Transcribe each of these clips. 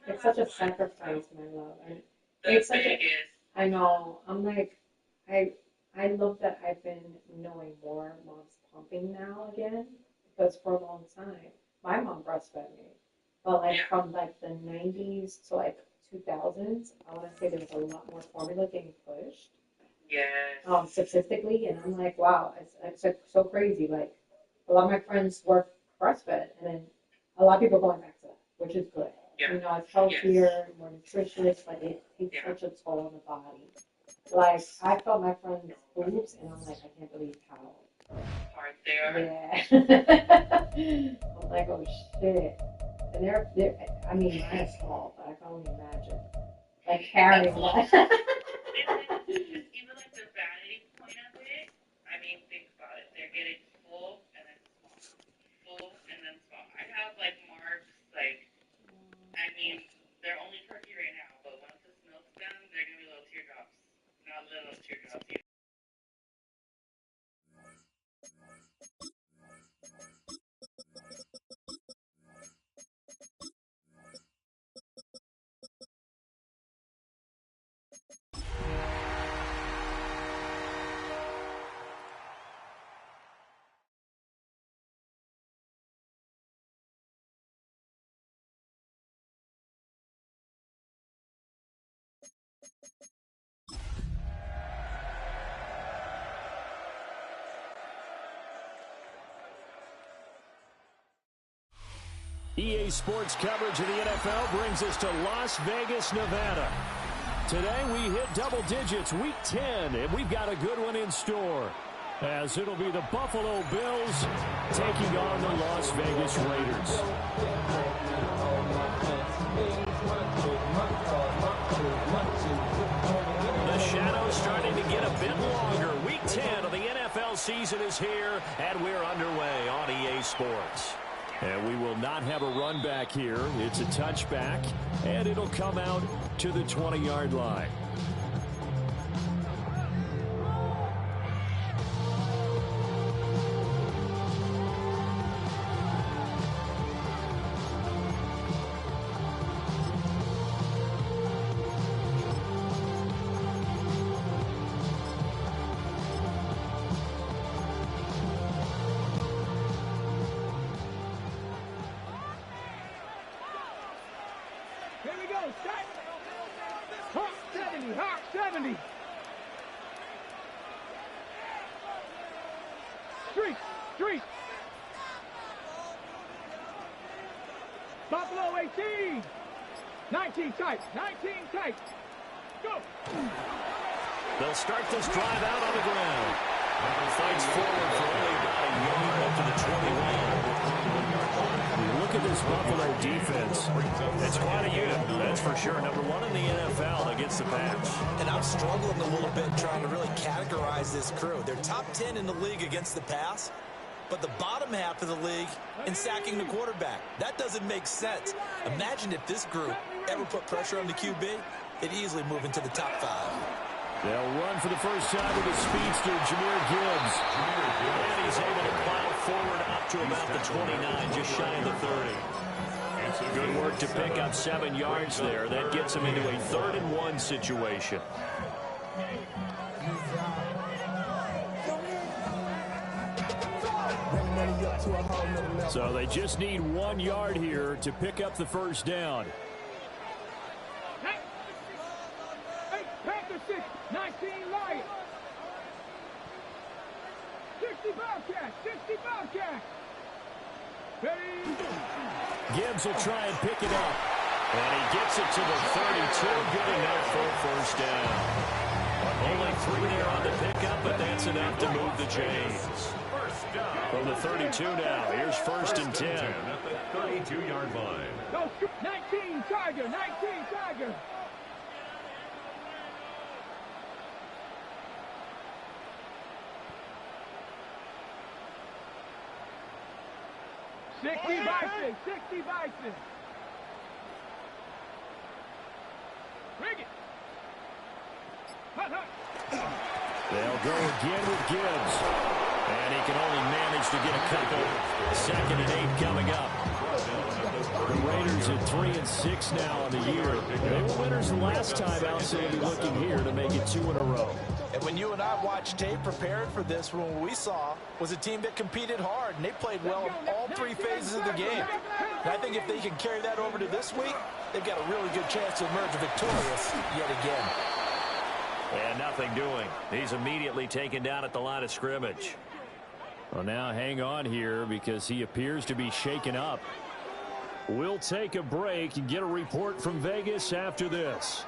It's such a sacrifice, my love. And it's such a, I know. I'm like, I I love that I've been knowing more mom's pumping now again because for a long time my mom breastfed me, but like from like the 90s to like 2000s, I want to say there was a lot more formula getting pushed. Yes. Statistically, and I'm like, wow, it's like so crazy. Like a lot of my friends were breastfed, and then a lot of people are going back to that, which is good. Yeah. You know, it's healthier, more nutritious, but it takes such a toll on the body. Like I felt my friend's boobs, and I'm like, I can't believe how hard they are. Yeah. I'm like, oh shit. And they're I mean, mine is small, but I can only imagine like carrying that. Even like the vanity point of it, I mean, think about it. They're getting full and then small, full and then small. I have like marks, like, I mean, they're only perky right now, but once this milk's done, they're gonna be little teardrops. Not little teardrops either. EA Sports coverage of the NFL brings us to Las Vegas, Nevada. Today we hit double digits, week 10, and we've got a good one in store, as it'll be the Buffalo Bills taking on the Las Vegas Raiders. The shadow's starting to get a bit longer. Week 10 of the NFL season is here, and we're underway on EA Sports. And we will not have a run back here. It's a touchback, and it'll come out to the 20-yard line. Hawk 70. Street. Buffalo 18. 19 tight. Go. They'll start this drive out on the ground. Fights forward for only about a yard up to the 21. Look at this Buffalo defense. It's quite a unit, that's for sure. Number one in the NFL against the pass. And I'm struggling a little bit trying to really categorize this crew. They're top 10 in the league against the pass, but the bottom half of the league in sacking the quarterback. That doesn't make sense. Imagine if this group ever put pressure on the QB, they'd easily move into the top 5. They'll run for the first time with the speedster, Jahmyr Gibbs. And he's able to plow forward up to about the 29, just shy of the 30. Good work to pick up 7 yards there. That gets him into a 3rd and 1 situation. So they just need 1 yard here to pick up the first down. 19 Lions. 60 Bobcats. Ready. Gibbs will try and pick it up. And he gets it to the 32, good enough for a first down. Only 3 there on the pickup, but that's enough to move the chains. From the 32 now, here's 1st and 10. At the 32-yard line. 19 Tiger. 60 Bison. Bring it. They'll go again with Gibbs. And he can only manage to get a couple. 2nd and 8 coming up. The Raiders Raiders at 3-6 now on the year. They were winners last time out, so they'll be looking here to make it 2 in a row. And when you and I watched tape prepared for this, what we saw was a team that competed hard, and they played well in all 3 phases of the game. And I think if they can carry that over to this week, they've got a really good chance to emerge victorious yet again. And nothing doing. He's immediately taken down at the line of scrimmage. Well, now hang on here because he appears to be shaken up. We'll take a break and get a report from Vegas after this.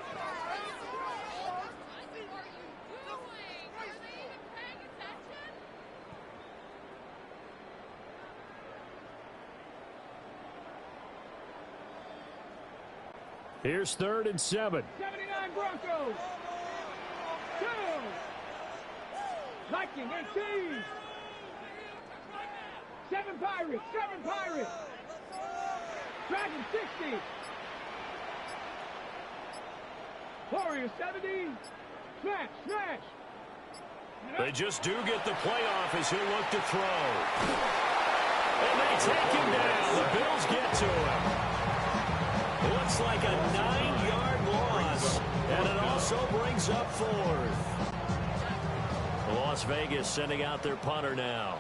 Here's 3rd and 7. 79 Broncos. 2. Lightning 18. 7 Pirates. 7 Pirates. Dragon 60. Warriors 70. Smash. Smash. They just do get the playoff as he'll look to throw. And they take him down. The Bills get to him. Looks like a 9-yard loss, and it also brings up 4th. Las Vegas sending out their punter now.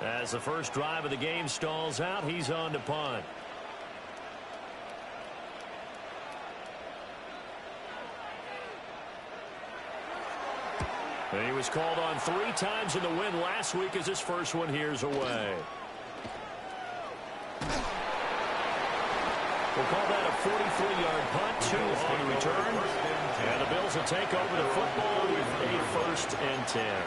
As the first drive of the game stalls out, he's on to punt. And he was called on 3 times in the win last week as his first one here's away. We'll call that a 43-yard punt, 2 on the return. And the Bills will take over the football with a 1st and 10.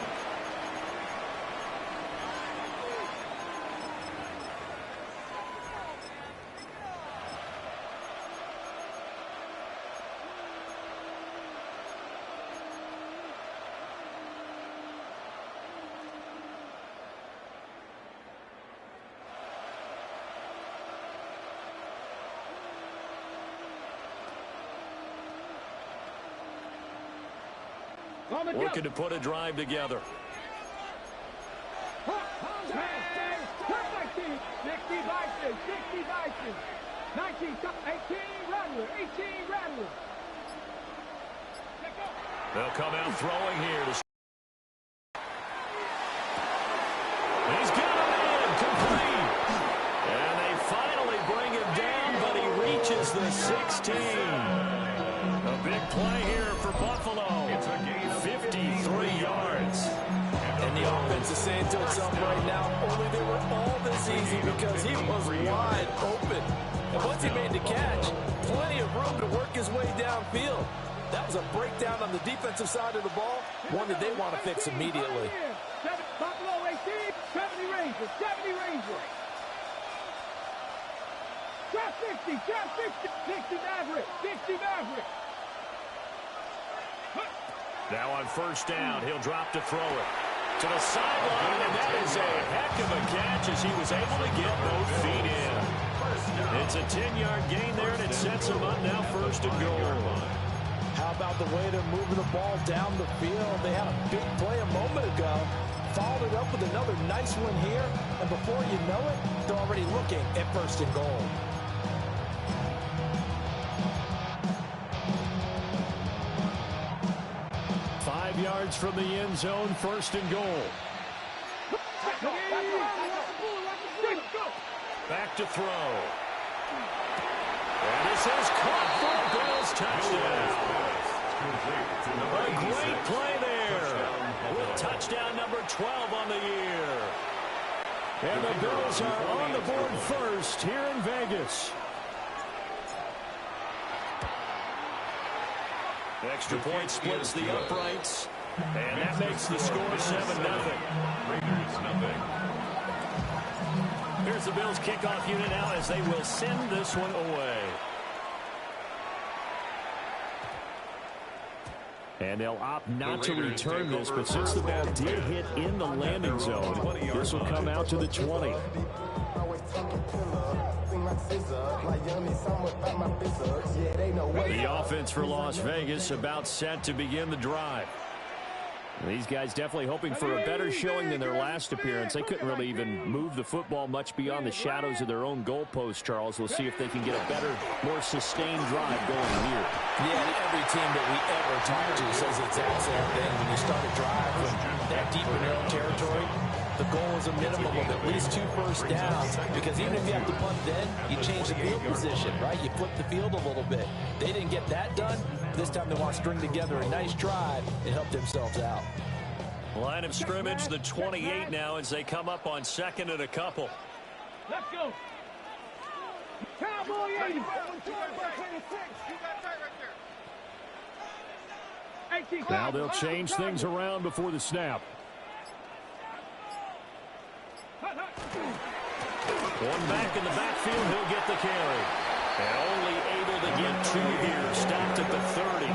Looking to put a drive together. 60 Bison, 60 Bison. 19, 18 Rattler, 18 Rattler. They'll come out throwing here. He's got him in, complete. And they finally bring him down, but he reaches the 16. A big play here for Buffalo. It's a gain of 53 yards. And the offense is saying to itself right now, only they were all this easy because he was wide open. And once he made the catch, plenty of room to work his way downfield. That was a breakdown on the defensive side of the ball, one that they want to fix immediately. Buffalo 18, 70 Rangers, 70 Rangers. Drop 60, drop 60, 60 Maverick, 60 Maverick. Now on 1st down, he'll drop to throw it. To the sideline, and that is a heck of a catch as he was able to get both feet in. It's a 10-yard gain there, and it sets him up now 1st and goal. How about the way they're moving the ball down the field? They had a big play a moment ago. Followed it up with another nice one here. And before you know it, they're already looking at 1st and goal. Yards from the end zone, 1st and goal. Back to throw. And this is caught for a Bills touchdown. A great play there with touchdown number 12 on the year. And the Bills are on the board first here in Vegas. Extra point splits the uprights, and that makes the score 7-0. Here's the Bills kickoff unit now as they will send this one away. And they'll opt not to return this, but since the ball did hit in the landing zone, this will come out to the 20. The offense for Las Vegas about set to begin the drive. These guys definitely hoping for a better showing than their last appearance. They couldn't really even move the football much beyond the shadows of their own goalpost, Charles. We'll see if they can get a better, more sustained drive going here. Yeah, and every team that we ever talk to says the exact same thing. When you start a drive from that deep in your own territory, the goal is a minimum of at least 2 first downs, because even if you have to punt then, you change the field position, right? You flip the field a little bit. They didn't get that done. This time they want to string together a nice drive and help themselves out. Line of scrimmage, the 28 now as they come up on 2nd and a couple. Let's go. Cowboy 80. Now they'll change things around before the snap. One back in the backfield, he'll get the carry. And only able to get 2 here, stopped at the 30.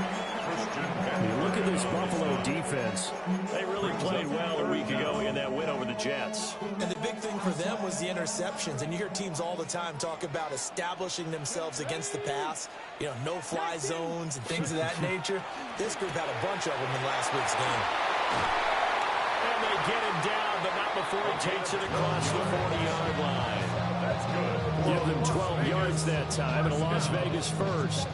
You look at this Buffalo defense. They really played well a week ago in that win over the Jets. And the big thing for them was the interceptions. And you hear teams all the time talk about establishing themselves against the pass. You know, no-fly zones and things of that nature. This group had a bunch of them in last week's game. And they get him down, but not before he takes it across the 40-yard line. That's good. Give them 12 yards that time, and a Las Vegas first.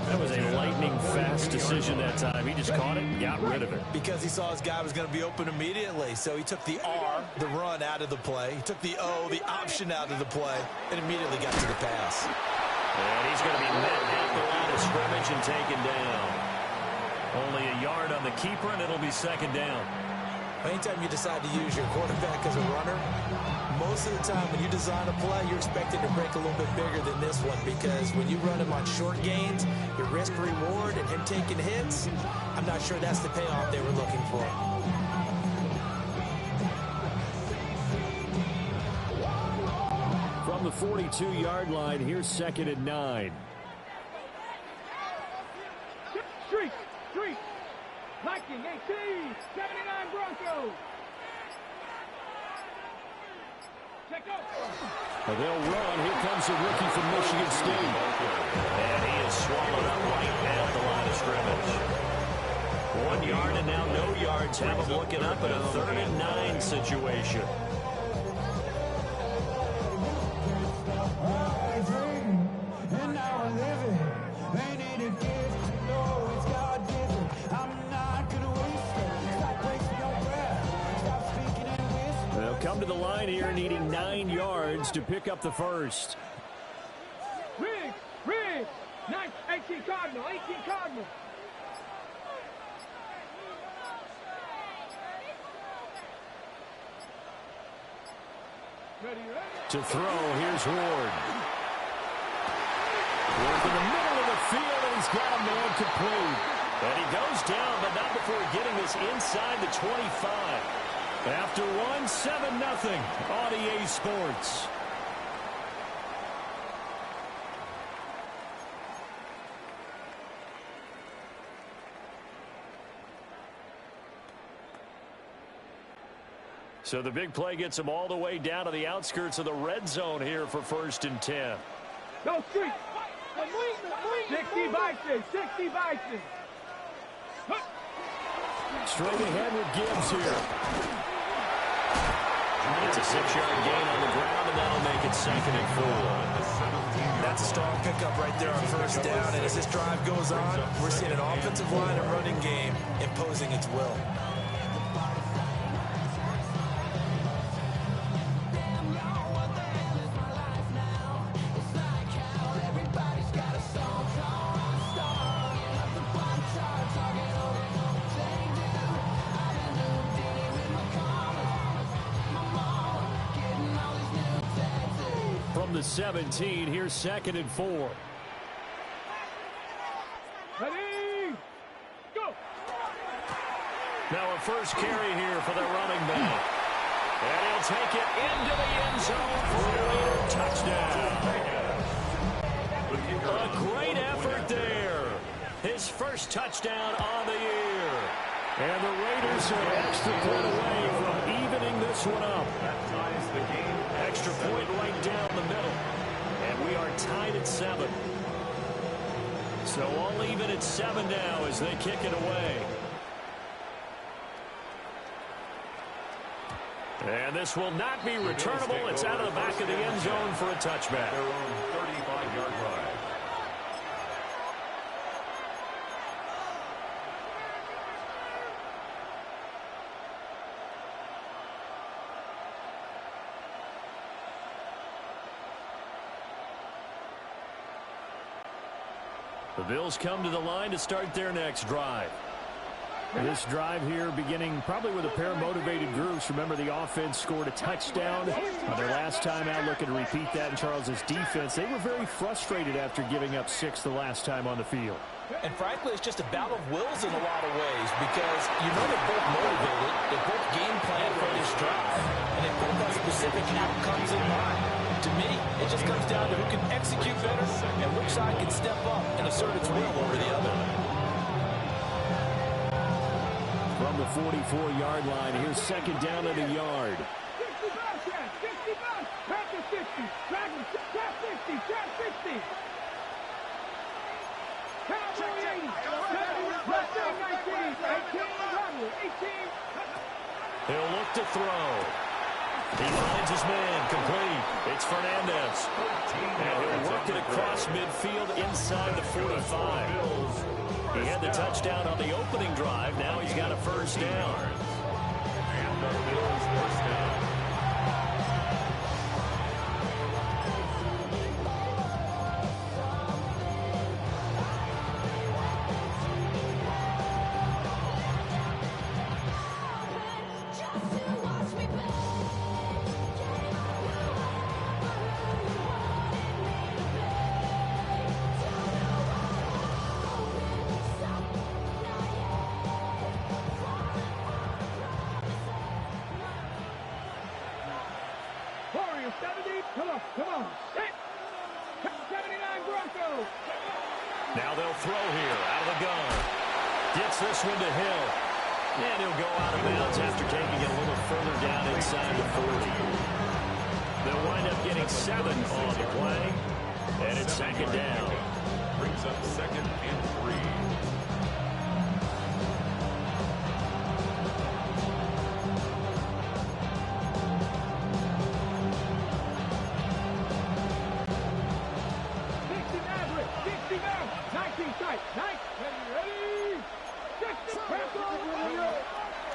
That was a lightning-fast decision that time. He just caught it and got rid of it. Because he saw his guy was going to be open immediately. So he took the R, the run, out of the play. He took the O, the option, out of the play, and immediately got to the pass. And he's going to be met at the line of scrimmage and taken down. Only a yard on the keeper, and it'll be 2nd down. Anytime you decide to use your quarterback as a runner, most of the time when you design a play, you're expected to break a little bit bigger than this one, because when you run him on short gains, your risk-reward and him taking hits, I'm not sure that's the payoff they were looking for. From the 42-yard line, here's 2nd and 9. Street. Viking 18. 79 Broncos. Check out. They'll run. Here comes the rookie from Michigan State. And he is swallowed up right at the line of scrimmage. 1 yard and now no yards. Have him looking up at a 3rd and 9 situation. They'll come to the line here needing 9 yards to pick up the first. Riggs. 18 Cardinal. Ready. To throw, here's Ward. Ward in the middle of the field, and he's got a man complete. And he goes down, but not before getting this inside the 25. After 1, 7-0 on EA Sports. So the big play gets him all the way down to the outskirts of the red zone here for 1st and 10. Go Street. 60 Vikings. Straight ahead with Gibbs here. It's a 6-yard gain on the ground, and that'll make it 2nd and 4. That's a strong pickup right there on 1st down. And as this drive goes on, we're seeing an offensive line and running game imposing its will. From the 17, here's 2nd and 4. Ready. Go. Now a first carry here for the running back. And he'll take it into the end zone for a later touchdown. A great effort there. His first touchdown on the year. And the Raiders are an extra point away from evening this one up. Extra point right down the middle. And we are tied at 7. So all even at 7 now as they kick it away. And this will not be returnable. It's out of the back of the end zone for a touchback. Their own 35-yard line. The Bills come to the line to start their next drive. This drive here beginning probably with a pair of motivated groups. Remember, the offense scored a touchdown on their last time out, looking to repeat that in Charles's defense. They were very frustrated after giving up 6 the last time on the field. And frankly, it's just a battle of wills in a lot of ways because you know they're both motivated, they both game plan for this drive, and they both have specific outcomes in mind. To me, it just comes down to who can execute better and which side can step up and assert its will over the other. From the 44-yard line, here's second down at a yard. 60 bucks, yeah, 60 bucks. Packers 60. Dragons, trap 50, trap 50. Cowboy 80. 70, left down 19. 18, Rodney, 18. He'll look to throw. He finds his man, complete. It's Fernandez. And he'll work it across midfield inside the 45. He had the touchdown on the opening drive. Now he's got a first down. And the Bills first down. Warriors 70. Come on. Hit. 79 Broncos. Now they'll throw here out of the gun. Gets this one to Hill. And he'll go out of bounds after taking it a little further down inside the 40. They'll wind up getting 7 on the play. And it's second down. Brings up second and 3.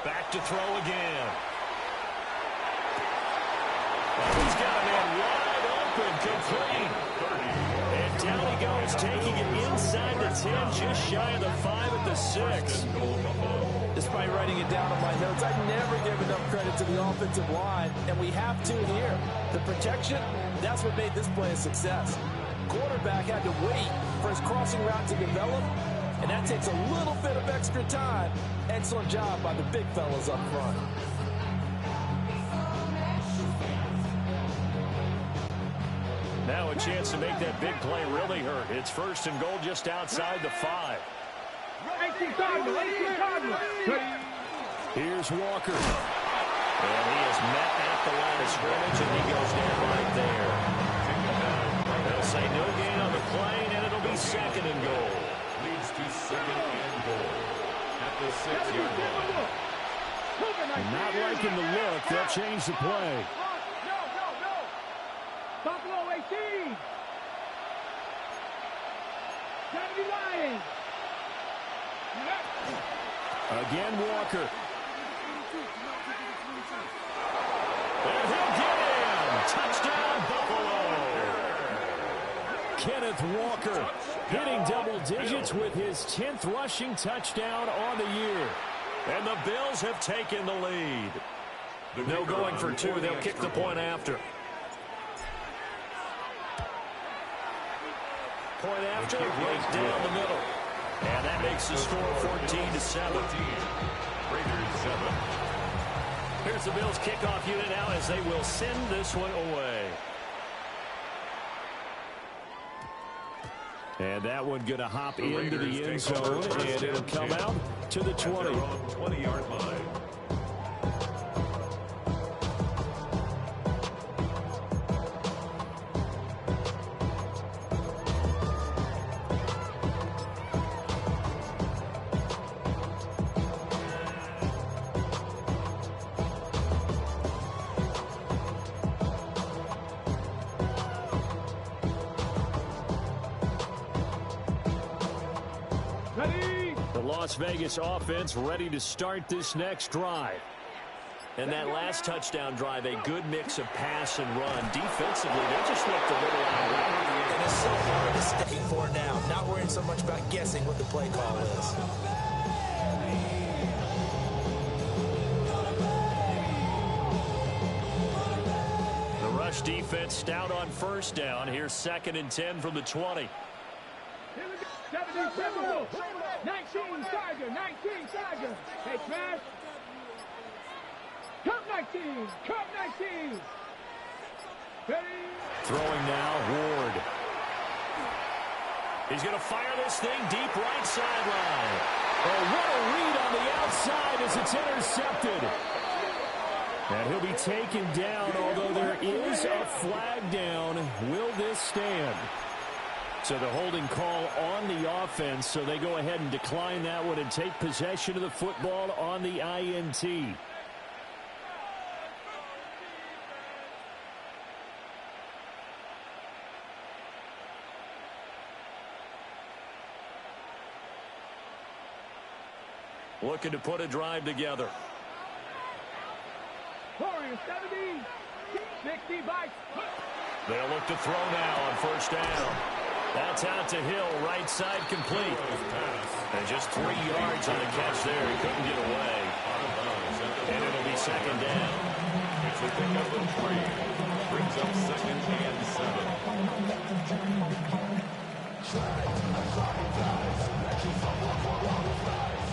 Back to throw again. Oh, he's got a man wide open, complete. And down he goes, taking it inside the 10, just shy of the 5 at the 6. Despite writing it down on my notes, I never give enough credit to the offensive line, and we have to here. The protection, that's what made this play a success. Quarterback had to wait for his crossing route to develop, and that takes a little bit of extra time. Excellent job by the big fellas up front. Now a chance to make that big play really hurt. It's first and goal just outside the 5. Here's Walker. And he is met at the line of scrimmage, and he goes down right there. They'll say no gain on the play, and it'll be second and goal. Leads to second and goal. At the 6-yard line. Not liking the look. They'll change the play. No. Buffalo 18. 70 Lions. Again, Walker. And he'll get in. Touchdown, Buffalo. Kenneth Walker hitting double digits with his 10th rushing touchdown on the year. And the Bills have taken the lead. No going for 2. They'll kick the point after. Point after, right down the middle. And that makes the score 14-7. Raiders 7. Here's the Bills kickoff unit now as they will send this one away. And that one going to hop into the end zone, and it'll come out to the 20. 20-yard line. Ready? The Las Vegas offense ready to start this next drive. And that last touchdown drive, a good mix of pass and run. Defensively, they just looked a little out. And it's so hard to stay for now. Not worrying so much about guessing what the play call is. The rush defense stout on first down. Here's 2nd and 10 from the 20. 77 Wolf. 19 Tiger. 19 Tiger. Hey, Smash. Cup 19. Cup 19. Ready? Throwing now, Ward. He's going to fire this thing deep right sideline. Oh, what a read on the outside as it's intercepted. And he'll be taken down, although there is a flag down. Will this stand? So the holding call on the offense, so they go ahead and decline that one and take possession of the football on the INT. Looking to put a drive together. 70, 60 bikes. They'll look to throw now on first down. That's out to Hill, right side complete. And just 3 yards on the catch there. He couldn't get away. And it'll be 2nd down. It's a pickup of 3. Brings up 2nd and 7.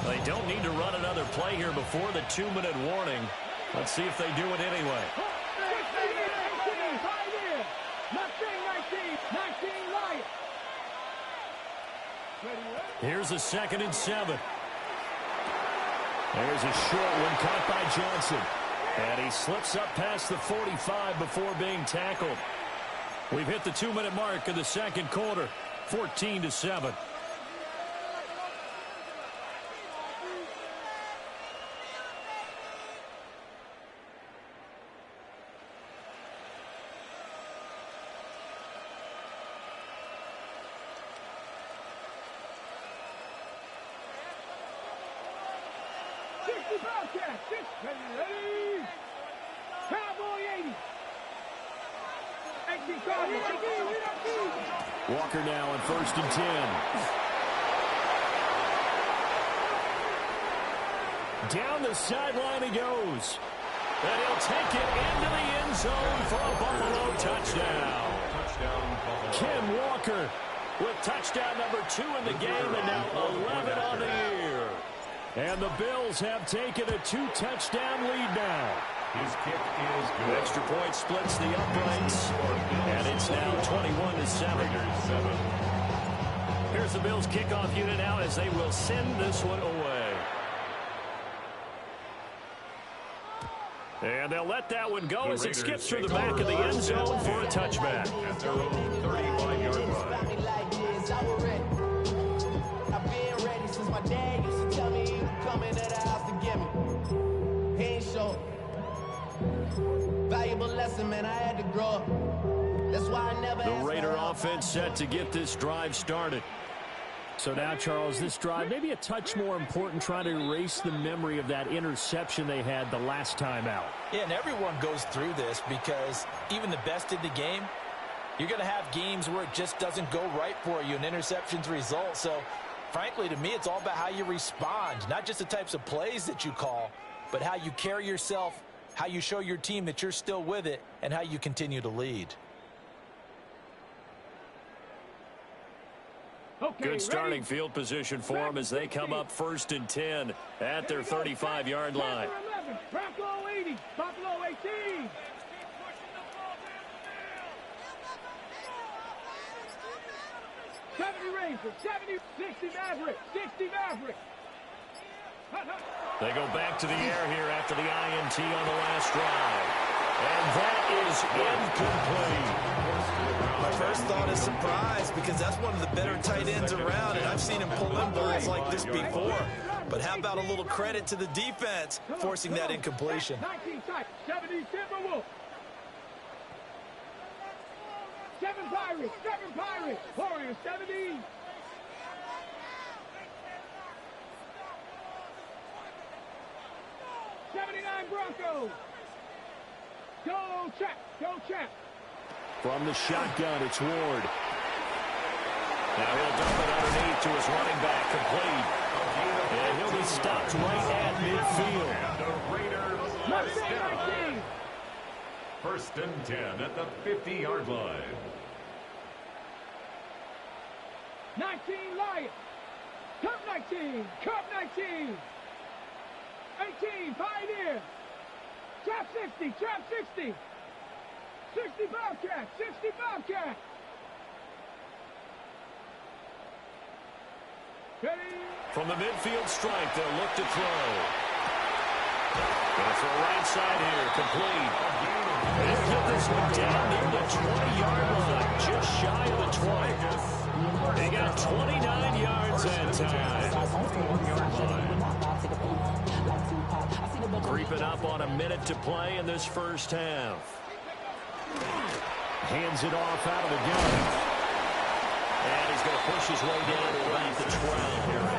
They don't need to run another play here before the 2-minute warning. Let's see if they do it anyway. 19 right. Here's a 2nd and 7. There's a short one caught by Johnson. And he slips up past the 45 before being tackled. We've hit the 2-minute mark of the 2nd quarter. 14-7. Ready? Cowboy 80. Walker now on 1st and 10. Down the sideline he goes. And he'll take it into the end zone for a Buffalo touchdown. Ken Walker with touchdown number 2 in the game and now 11 on the year. And the Bills have taken a 2-touchdown lead now. His kick is good. Extra point splits the uprights. And it's now 21-7. Here's the Bills kickoff unit now as they will send this one away. And they'll let that one go as it skips through the back of the end zone for a touchback. At their own 35-yard line. I've been ready since my dad used to tell me he would come into the house to get me. He ain't show. Valuable lesson, man, I had to grow up. That's why I never. The Raider offense set to get this drive started. So now, Charles, this drive maybe a touch more important, trying to erase the memory of that interception they had the last time out. Yeah, and everyone goes through this because even the best in the game, you're going to have games where it just doesn't go right for you, and interceptions result. So, frankly, to me, it's all about how you respond, not just the types of plays that you call, but how you carry yourself, how you show your team that you're still with it, and how you continue to lead. Okay, Good starting ready? field position for them as they come up 1st and 10 at their 35-yard line. 11, Bronco 80, Buffalo 18. Rangers, 70, 60 Maverick, 60 Maverick. They go back to the air here after the INT on the last drive. And that is incomplete. My first thought is surprise because that's one of the better tight ends around, and I've seen him pull in balls like this before. But how about a little credit to the defense forcing that incompletion? 19 type, 70 Timberwolves. 7 Pirates, Warriors 70. Broncos. Go, Champ. Go, Champ. From the shotgun, it's Ward. Now he'll dump it underneath to his running back, complete. And he'll be stopped right at midfield. And the Raiders first down. First and 10 at the 50-yard line. 19 Lions. Cup 19. Cup 19. 18 Pioneers. Trap 60. Trap 60. 60 Bobcat. 60 Bobcat. From the midfield stripe, they'll look to throw. Going to throw right side here, complete. And get this one down near the 20-yard line, just shy of the 20. They got 29 yards that time. Creeping up on a minute to play in this first half. Hands it off out of the gun. And he's going to push his way down to about the 12.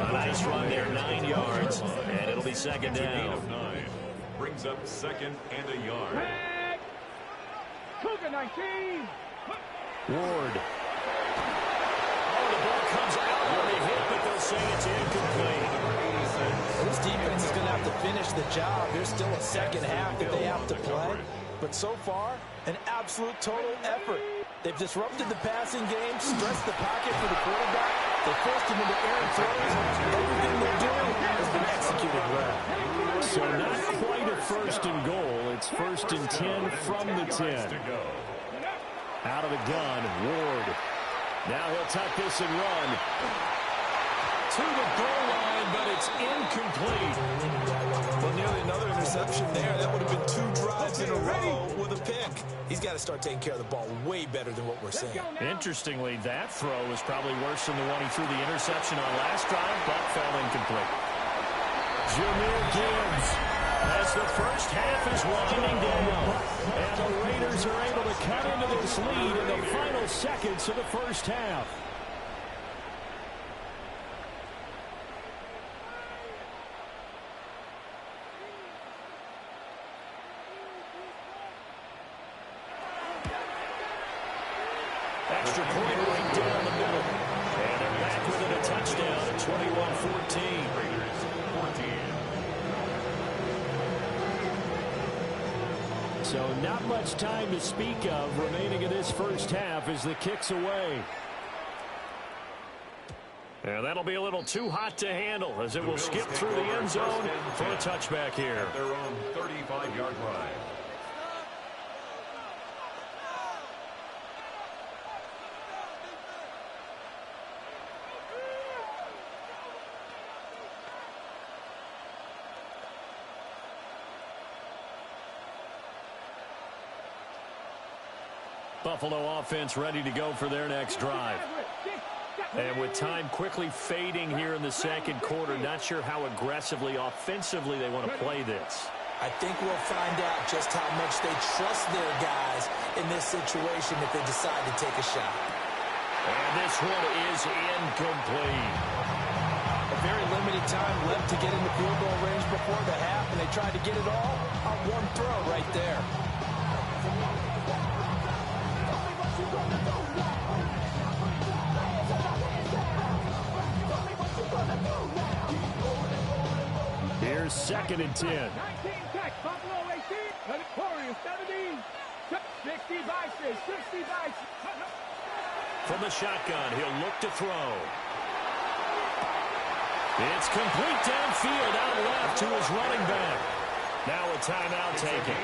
A nice run there, 9 yards, and it'll be second down. Brings up second and a yard. Cougar 19. Ward. Oh, the ball comes out where they hit, but they'll say it's incomplete. This defense is going to have to finish the job. There's still a second half that they have to play. But so far, an absolute total effort. They've disrupted the passing game, stressed the pocket for the quarterback. They forced him into errant throws. Everything they're doing has been executed well. So not quite a first and goal. It's first and 10 from the 10. Out of the gun, Ward. Now he'll tuck this and run. To the goal line, but it's incomplete. Well, nearly another interception there. That would have been 2 drives in a row with a pick. He's got to start taking care of the ball way better than what we're seeing. Interestingly, that throw was probably worse than the one he threw the interception on last drive, but fell incomplete. Jameer Gibbs as the first half is winding down. And the Raiders are able to cut into this lead in the final seconds of the first half. Extra point right down the middle. And they're back within a touchdown at 21-14. Raiders 14. So not much time to speak of remaining in this first half as the kick's away. And that'll be a little too hot to handle as it will skip through the end zone for a touchback here. At their own 35-yard line. Buffalo offense ready to go for their next drive. And with time quickly fading here in the second quarter, not sure how aggressively, offensively they want to play this. I think we'll find out just how much they trust their guys in this situation if they decide to take a shot. And this one is incomplete. A very limited time left to get into field goal range before the half, and they tried to get it all on one throw right there. Here's second and 10. 19 Tech, Buffalo 18, Warriors 17, 60 Vices, 60 Vices. From the shotgun, he'll look to throw. It's complete downfield out left to his running back. Now a timeout taken.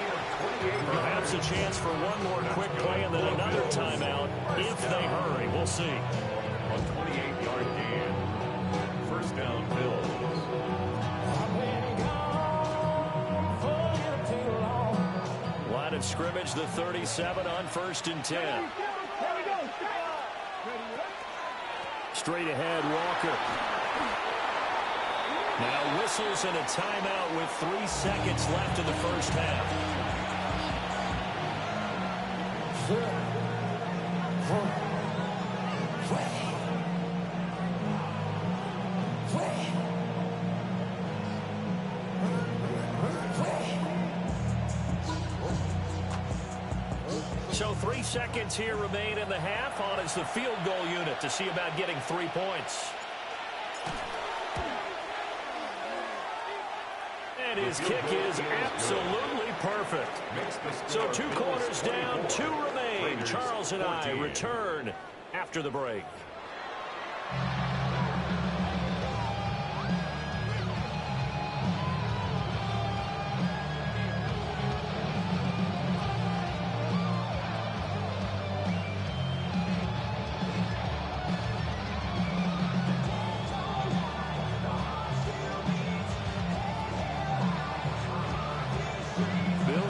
Perhaps a chance for one more quick play and then another timeout if they hurry. We'll see. A 28-yard gain. First down, Bills. Line of scrimmage, the 37 on first and 10. Straight ahead, Walker. Now whistles and a timeout with 3 seconds left in the first half. seconds here remain in the half. On is the field goal unit to see about getting 3 points. And his kick is absolutely perfect. So 2 quarters down, 2 remain. Charles and I return after the break.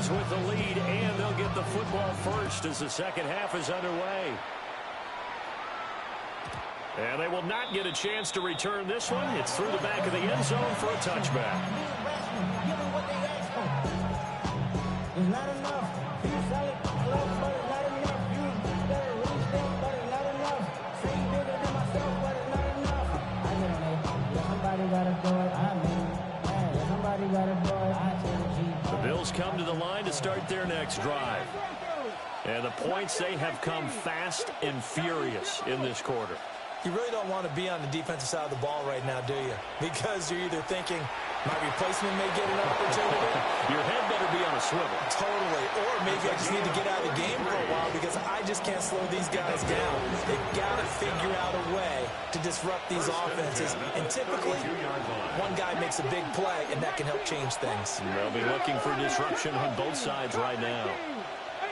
With the lead, and they'll get the football first as the second half is underway. And they will not get a chance to return this one. It's through the back of the end zone for a touchback. It's not enough. You say it close, but it's not enough. You better reach them, but it's not enough. Say bigger than myself, but it's not enough. I get on it. Yeah, somebody gotta do it. I mean, yeah, somebody gotta do it. I tell the G. The Bills come to the line to start their next drive. And the points, they have come fast and furious in this quarter. You really don't want to be on the defensive side of the ball right now, do you? Because you're either thinking, my replacement may get an opportunity. Your head better be on a swivel. Totally. Or maybe I just need to get out of the game for a while because I just can't slow these guys down. They've got to figure out a way to disrupt these offenses. And typically, one guy makes a big play, and that can help change things. They'll be looking for disruption on both sides right now.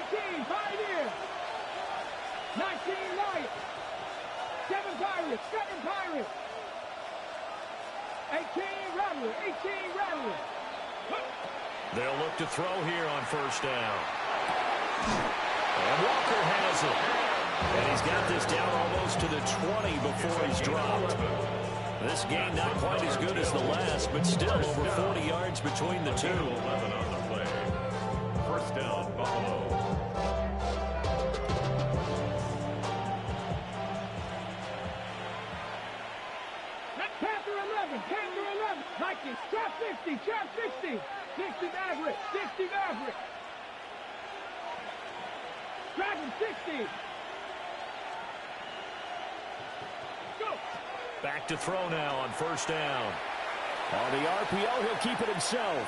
18, Pioneers. 19, Lions. 7 Pirates, 7 Pirates. 18, Rattler, 18, Rattler. They'll look to throw here on first down. And Walker has it. And he's got this down almost to the 20 before he's dropped. This game not quite as good as the last, but still over 40 yards between the two. 11 on the play. First down, Buffalo. Panther 11, Vikings, trap 50, trap 60. 60 Maverick, 60 Maverick. Dragon 60. Go. Back to throw now on first down. On the RPO, he'll keep it himself.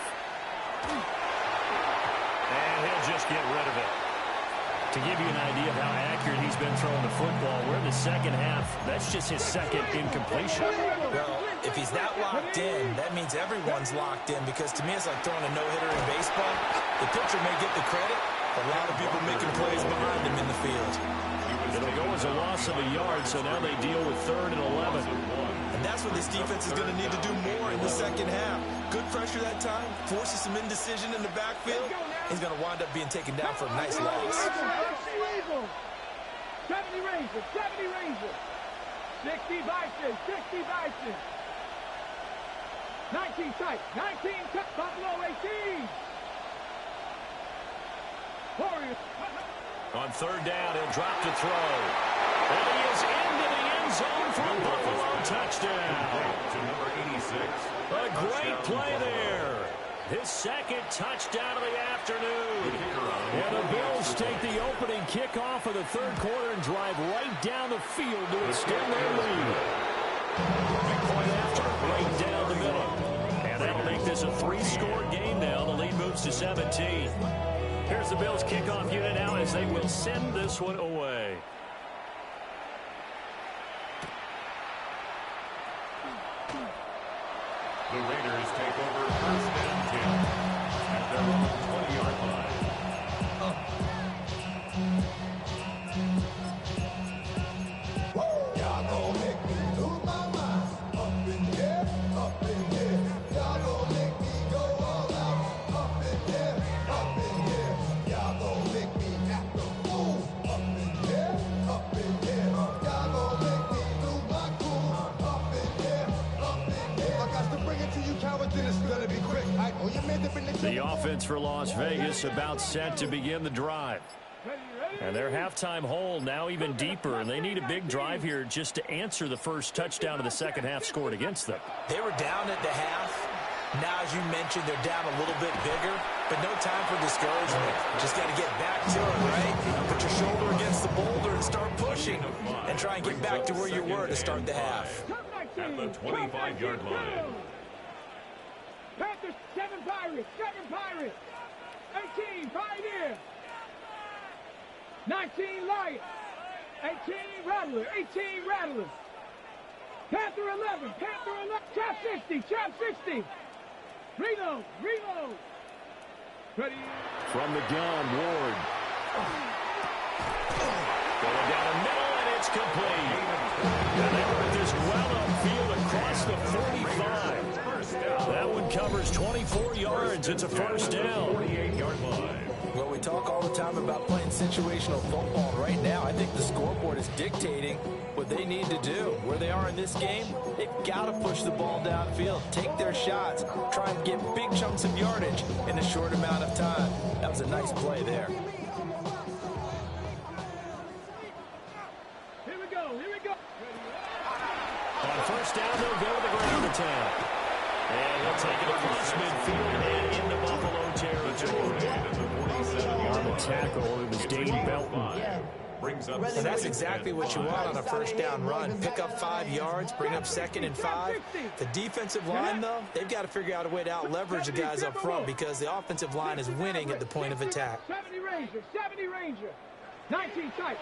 And he'll just get rid of it. To give you an idea of how accurate he's been throwing the football, we're in the second half. That's just his second incompletion. Well, if he's that locked in, that means everyone's locked in because to me it's like throwing a no-hitter in baseball. The pitcher may get the credit, but a lot of people making plays behind him in the field. It'll go as a loss of a yard, so now they deal with 3rd and 11. And that's what this defense is going to need to do more in the second half. Good pressure that time, forces some indecision in the backfield. He's going to wind up being taken down for a nice loss. 70 Rangers, 70 Rangers. 60 Bison, 60 Bison. 19 tight, 19 cut, Buffalo 18. Warriors. On 3rd down, he'll drop to throw. And he is into the end zone for a Buffalo touchdown. To number 86. A great play there. His second touchdown of the afternoon. And the Bills take the opening kickoff of the 3rd quarter and drive right down the field to extend their lead. And point after, right down the middle. And that'll make this a 3-score game now. The lead moves to 17. Here's the Bills kickoff unit now as they will send this one away. The Raiders take over first and 10 at their own 20-yard line. Y'all gon' make me lose my mind. Up in here, up in here. Y'all gon' make me go all out. Up in here, up in here. Y'all gon' make me act a fool. Up in here, up in here. Y'all gon' make me lose my cool. Up in here, up in here. I got to bring it to you, cowards, and it's gonna be quick. I know you made up in The offense for Las Vegas about set to begin the drive. And their halftime hole now even deeper, and they need a big drive here just to answer the first touchdown of the second half scored against them. They were down at the half. Now, as you mentioned, they're down a little bit bigger. But no time for discouragement. Just got to get back to it, right? Put your shoulder against the boulder and start pushing. And try and get back to where you were to start the half. At the 25-yard line. Panthers, 7 Pirates, 18 Pioneer, 19 Lions, 18 Rattlers, Panther 11, Trap 60, reload, ready. From the gun, Ward. Going down the middle, and it's complete. And they work this well upfield across the 45. That one covers 24 yards. It's a first down. 48-yard line. Well, we talk all the time about playing situational football. Right now, I think the scoreboard is dictating what they need to do. Where they are in this game, they've got to push the ball downfield, take their shots, try and get big chunks of yardage in a short amount of time. That was a nice play there. Here we go. On first down, they'll go to the ground attack. And they'll take it across midfield and into Buffalo territory. On the tackle, it was Dane Belton. Brings up And that's exactly what you want on a first down run. Pick up 5 yards, bring up 2nd and 5. The defensive line, though, they've got to figure out a way to out-leverage the guys up front because the offensive line is winning at the point of attack. 70 Ranger, 19 tight.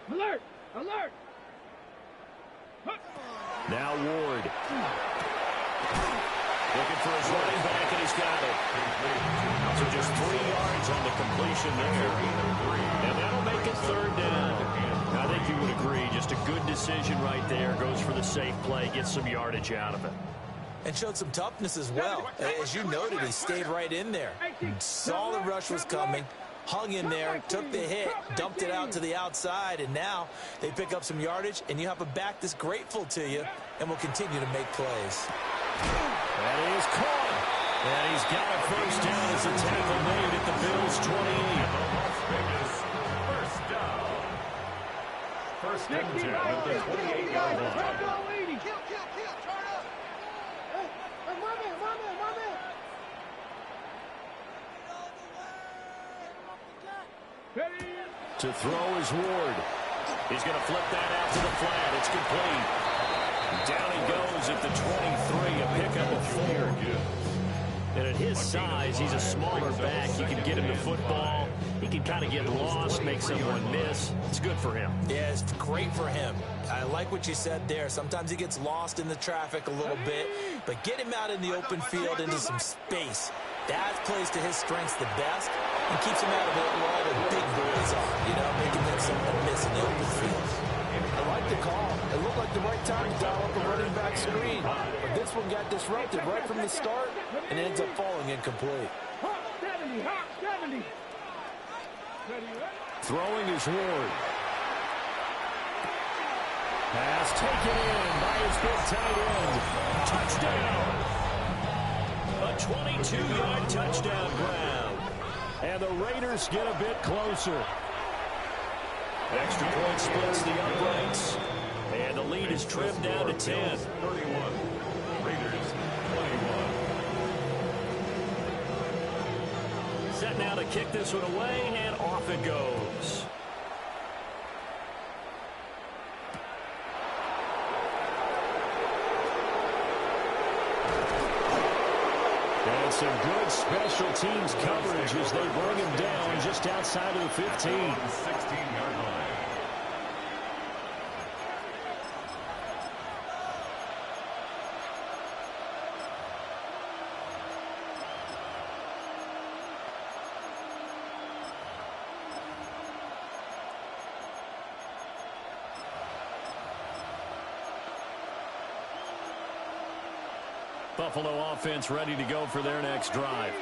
Alert. Now Ward. Looking for his running back, and he's got it. So just 3 yards on the completion there. And that'll make it third down. I think you would agree, just a good decision right there. Goes for the safe play, gets some yardage out of it. And showed some toughness as well. As you noted, he stayed right in there. Saw the rush was coming, hung in there, took the hit, dumped it out to the outside, and now they pick up some yardage, and you have a back that's grateful to you and will continue to make plays. That is caught. And he's got a first down as a tackle made at the Bills' 28. First down. First and 10 at the 28-yard line. To throw is Ward. He's going to flip that out to the flat. It's complete. Down he goes at the 23, a pickup of 4. And at his size, he's a smaller back. You can get him the football. He can kind of get lost, make someone miss. It's good for him. Yeah, it's great for him. I like what you said there. Sometimes he gets lost in the traffic a little bit, but get him out in the open field into some space. That plays to his strengths the best and keeps him out of it where all the big boys are, making them someone miss in the open field. I like the call. It looked like the right time to dial up a running back screen. But this one got disrupted right from the start and ends up falling incomplete. 70. Throwing is Ward. Pass taken in by his big tight end. Touchdown. A 22-yard touchdown grab. And the Raiders get a bit closer. Extra point splits the uprights. And the lead is trimmed down to 10. 31. Raiders 21. Set now to kick this one away, and off it goes. And some good special teams coverage as they bring him down just outside of the 15. 16-yard line. Buffalo offense ready to go for their next drive.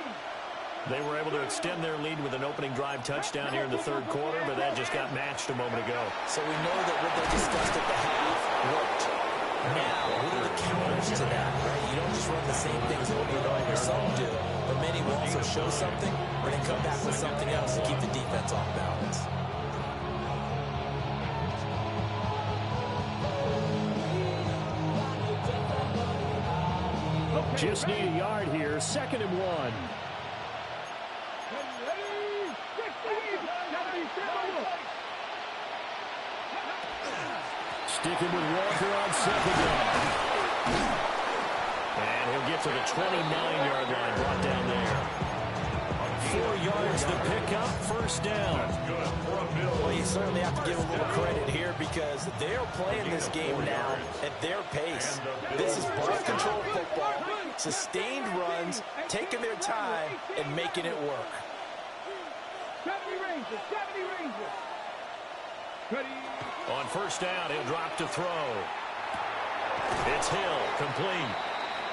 They were able to extend their lead with an opening drive touchdown here in the third quarter, but that just got matched a moment ago. So we know that what they discussed at the half worked. Now, what are the counters to that, right? You don't just run the same things over and over. Some do, but many will also show something or then come back with something else to keep the defense off balance. Just need a yard here. 2nd and 1. Sticking with Walker on 2nd down. And he'll get to the 29-yard line, brought down there. 4 yards the pickup, 1st down. Well, you certainly have to give a little credit here because they're playing this game now at their pace. This is ball control football, sustained runs, taking their time, and making it work. 70 Rangers. On 1st down, he'll drop to throw. It's Hill, complete.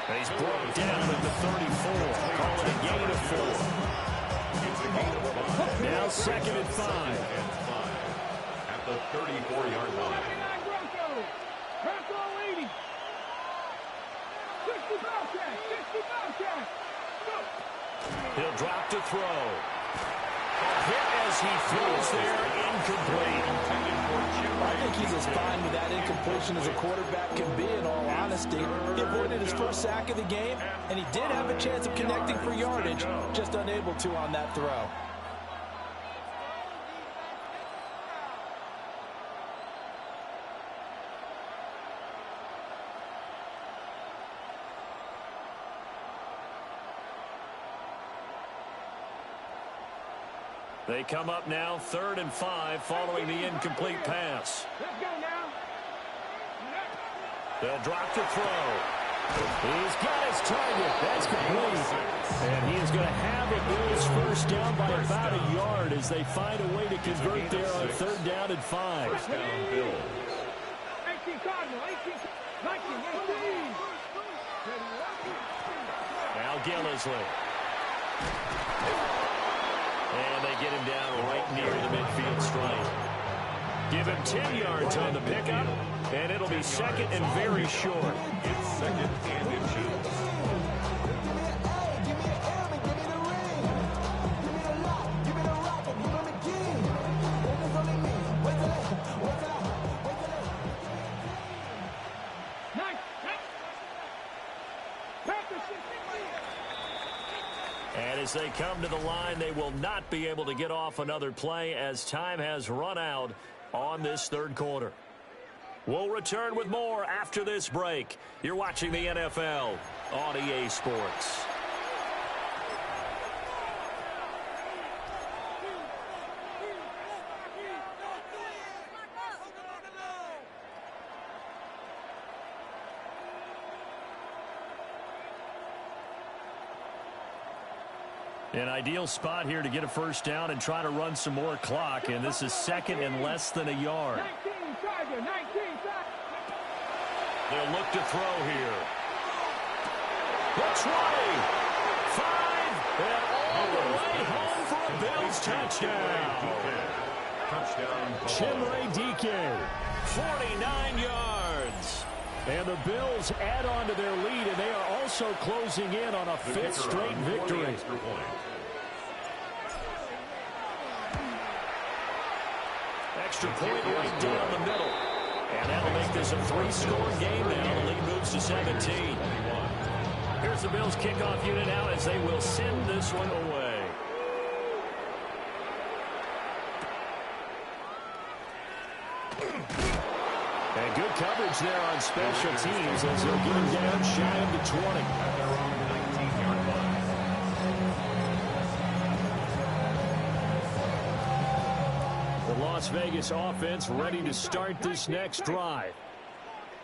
And he's brought down at the 34. Call it a gain of 4. Now 2nd and 5. At the 34-yard line. Bronco 80. 60 Bobcat. He'll drop to throw. A hit as he throws there, incomplete. I think he's as fine with that incompletion as a quarterback can be, in all honesty. He avoided his first sack of the game, and he did have a chance of connecting for yardage, just unable to on that throw. They come up now 3rd and 5 following the incomplete pass. Let's go now. They'll drop to throw. He's got his target. That's complete. And he is going to have a Bills 1st down by about a yard as they find a way to convert there on 3rd down and 5. 1st down Bills. 18 Cardinal, 19, Now Gillisley. And they get him down right near the midfield stripe. Give him 10 yards on the pickup, and it'll be 2nd and very short. It's 2nd and inches. And as they come to the line, they will not be able to get off another play as time has run out on this 3rd quarter. We'll return with more after this break. You're watching the NFL on EA Sports. An ideal spot here to get a 1st down and try to run some more clock, and this is 2nd and less than a yard. 19, They'll look to throw here. The 20, 5, and all the way home for a Bills touchdown. Chimere Dike, 49 yards. And the Bills add on to their lead, and they are also closing in on a 5th straight victory. Extra point right down the middle. And that'll make this a 3-score game now. The lead moves to 17. Here's the Bills kickoff unit now as they will send this one away. And good coverage there on special teams as they'll get him down shy of the 20. The Las Vegas offense ready to start this next drive.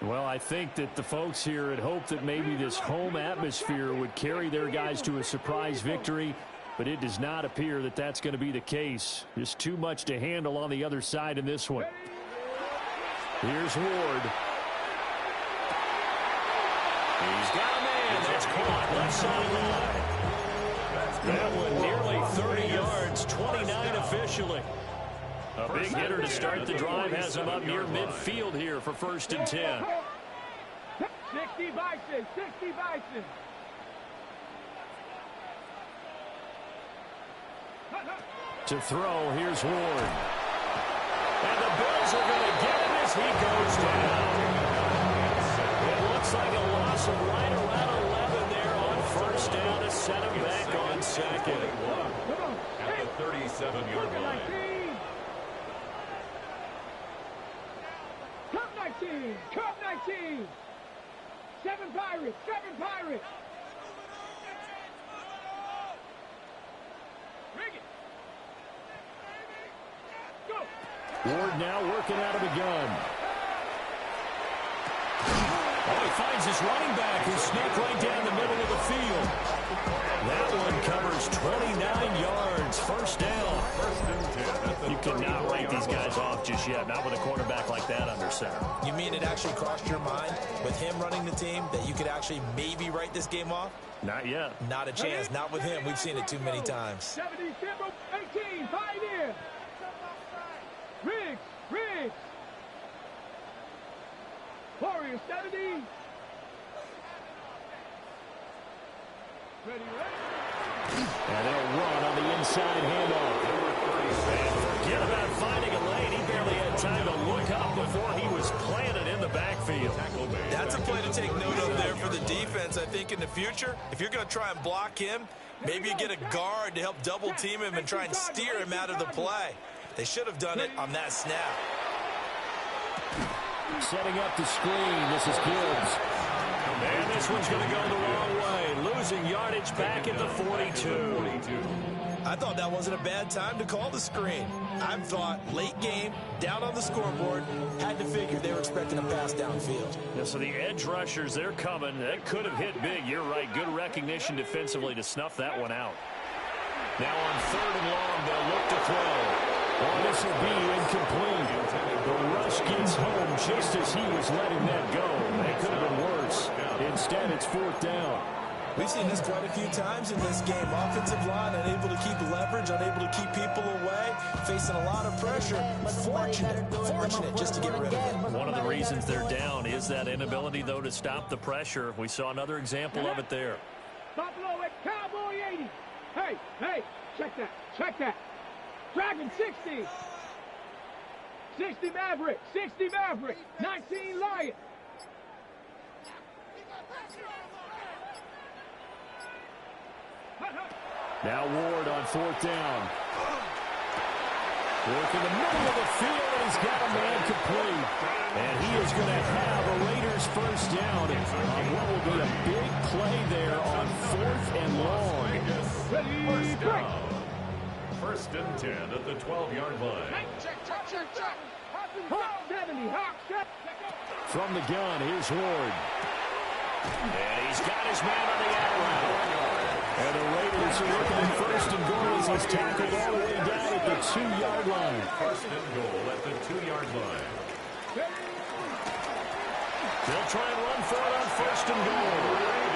Well, I think that the folks here had hoped that maybe this home atmosphere would carry their guys to a surprise victory, but it does not appear that that's going to be the case. Just too much to handle on the other side in this one. Here's Ward. He's got a man. That's caught left sideline. That one nearly 30 yards, 29 officially. A big hitter to start the drive has him up near midfield here for 1st and 10. 60 Bison, 60 Bison. To throw, here's Ward. And the Bills are going to get him as he goes down. It looks like a loss of right around 11 there first down to set him back on second. At the 37-yard line. Cup 19! Cup 19! 7 Pirates! 7 Pirates! Bring it! Go! Ward now working out of the gun. Oh, he finds his running back who snuck right down the middle of the field. That one covers 29 yards. First down. You cannot write these guys off just yet, not with a quarterback like that under center. You mean it actually crossed your mind with him running the team that you could actually maybe write this game off? Not yet. Not a chance. Not with him. We've seen it too many times. 70, 18, Pioneer! Riggs! Riggs! Warriors 70! Ready, ready? And they'll run on the inside handoff. And forget about finding a lane. He barely had time to look up before he was planted in the backfield. That's a play to take note of there for the defense, I think, in the future. If you're going to try and block him, maybe you get a guard to help double team him and try and steer him out of the play. They should have done it on that snap. Setting up the screen. This is Gibbs. And this one's going to go the wrong way. Losing yardage back at the 42. I thought that wasn't a bad time to call the screen. I thought late game, down on the scoreboard, had to figure they were expecting a pass downfield. Yeah, so the edge rushers, they're coming. That could have hit big. You're right. Good recognition defensively to snuff that one out. Now on 3rd and long, they'll look to throw. Well, this will be incomplete. The rush gets home just as he was letting that go. That could have been worse. Instead, it's 4th down. We've seen this quite a few times in this game. Offensive line unable to keep leverage, unable to keep people away, facing a lot of pressure. Fortunate just to get rid of it. One of the reasons they're down is that inability, though, to stop the pressure. We saw another example of it there. Buffalo at Cowboy 80. Hey, check that, check that. Dragon 60. 60 Maverick, 19 Lion. Now Ward on 4th down. Work in the middle of the field, and he's got a man complete. And he is going to have a Raiders first down on what will be a big play there on 4th and long. First down. 1st and 10 at the 12-yard line. Check. Hawk 70, Hawk 70. From the gun, here's Ward. And he's got his man on the out route. And the Raiders are looking at 1st and goal as he's tackled all the way down at the 2-yard line. 1st and goal at the 2-yard line. They'll try and run for it on 1st and goal.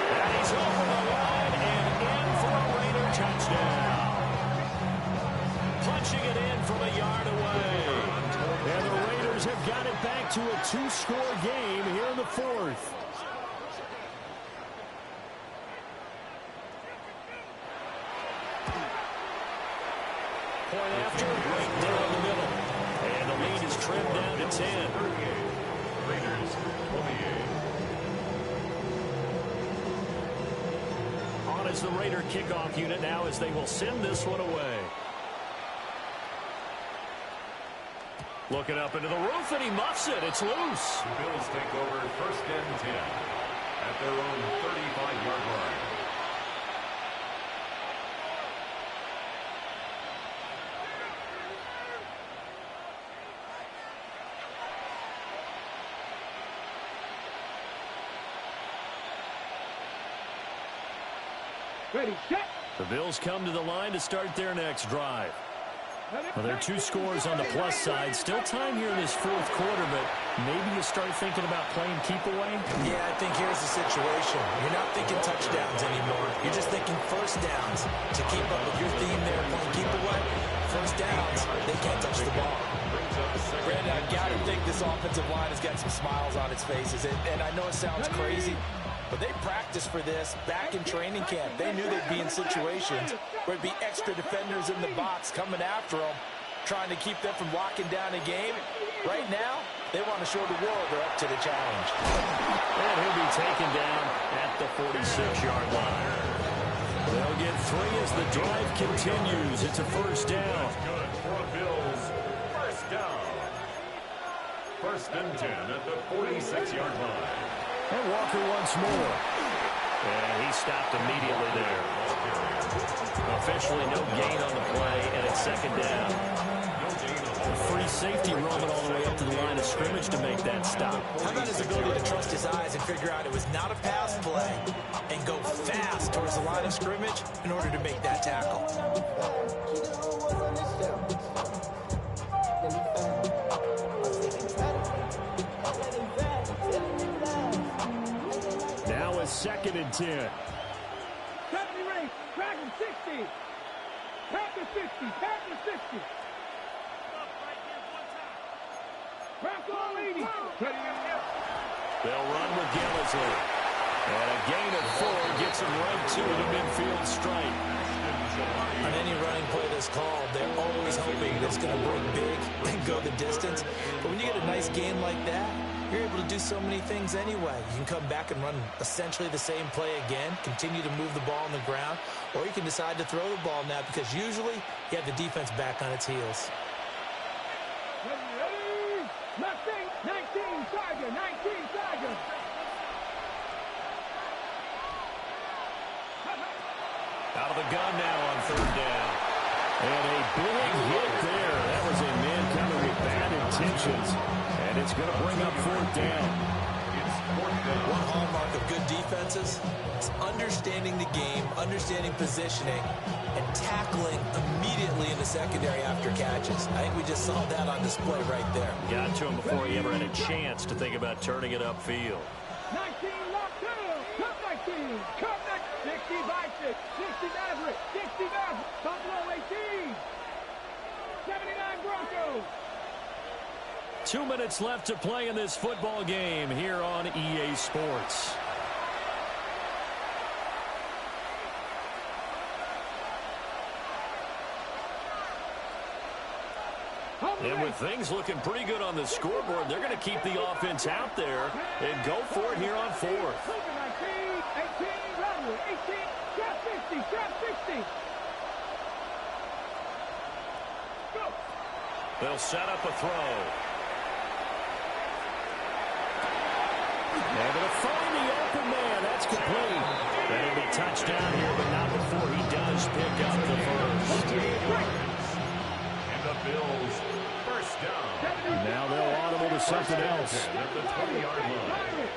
And he's over the line and in for a Raider touchdown. Punching it in from a yard away. And the Raiders have got it back to a 2-score game here in the 4th. Point after, right there in the middle. And the lead is trimmed down to 10. Raiders 28. On is the Raider kickoff unit now as they will send this one away. Looking up into the roof, and he muffs it. It's loose. The Bills take over 1st and 10 at their own 35-yard line. Ready, set. The Bills come to the line to start their next drive. Well, there are 2 scores on the plus side. Still time here in this 4th quarter, but maybe you start thinking about playing keep away? Yeah, I think here's the situation. You're not thinking touchdowns anymore. You're just thinking first downs. To keep up with your theme there, playing keep away, first downs, they can't touch the ball. Brandon, I've got to think this offensive line has got some smiles on its faces. And I know it sounds crazy, but they practiced for this back in training camp. They knew they'd be in situations where it'd be extra defenders in the box coming after them, trying to keep them from locking down a game. Right now, they want to show the world they're up to the challenge. And he'll be taken down at the 46-yard line. They'll get 3 as the drive continues. It's a first down. Good for the Bills. First down. First and 10 at the 46-yard line. And Walker once more. And he stopped immediately there. Officially no gain on the play, and it's second down. A free safety roaming all the way up to the line of scrimmage to make that stop. How about his ability to trust his eyes and figure out it was not a pass play and go fast towards the line of scrimmage in order to make that tackle? Now a second and 10. Deputy Ray, Dragon 60. Panther 50, Panther 50. Bronco 80. They'll run with Gillisley. And a gain of 4 gets him right to the midfield stripe. On any running play that's called, they're always hoping that it's going to bring big and go the distance. But when you get a nice game like that, you're able to do so many things anyway. You can come back and run essentially the same play again, continue to move the ball on the ground, or you can decide to throw the ball now because usually you have the defense back on its heels. Ready? 19, Tiger, 19, Tiger. Out of the gun now on third down. And a big hit there. That was a man coming with bad intentions. And it's going to bring up fourth down. One hallmark of good defenses is understanding the game, understanding positioning, and tackling immediately in the secondary after catches. I think we just saw that on display right there. Got to him before he ever had a chance to think about turning it upfield. 19, lockdown. Cut 19. Cut 19. 60 Vikings. 60 Maverick. 60 Maverick. Buffalo 18. 79 Broncos. 2 minutes left to play in this football game here on EA Sports. And with things looking pretty good on the scoreboard, they're going to keep the offense out there and go for it here on fourth. 19, 18, Maverick. 18, trap 50, trap 60. Go. They'll set up a throw. They're going to find the open man. That's complete. That'll be touchdown here, but not before he does pick up the first. And the Bills, first down. Now they'll audible to something else. At the 20-yard line.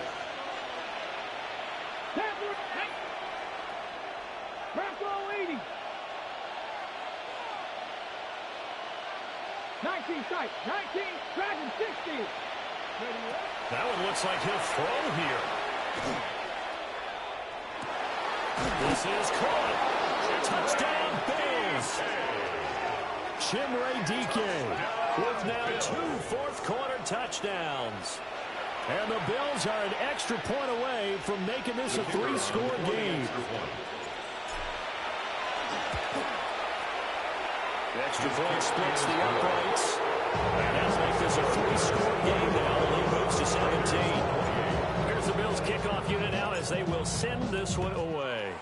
Bronco 80. 19 tight. 19, Dragon 60. That one looks like he'll throw here. This is caught. Touchdown, Bills. Chimere Dike with now 2 fourth-quarter touchdowns. And the Bills are an extra point away from making this a 3-score game. The extra point splits the uprights. And that'll make this a 3-score game now. The lead moves to 17. Here's the Bills kickoff unit now as they will send this one away.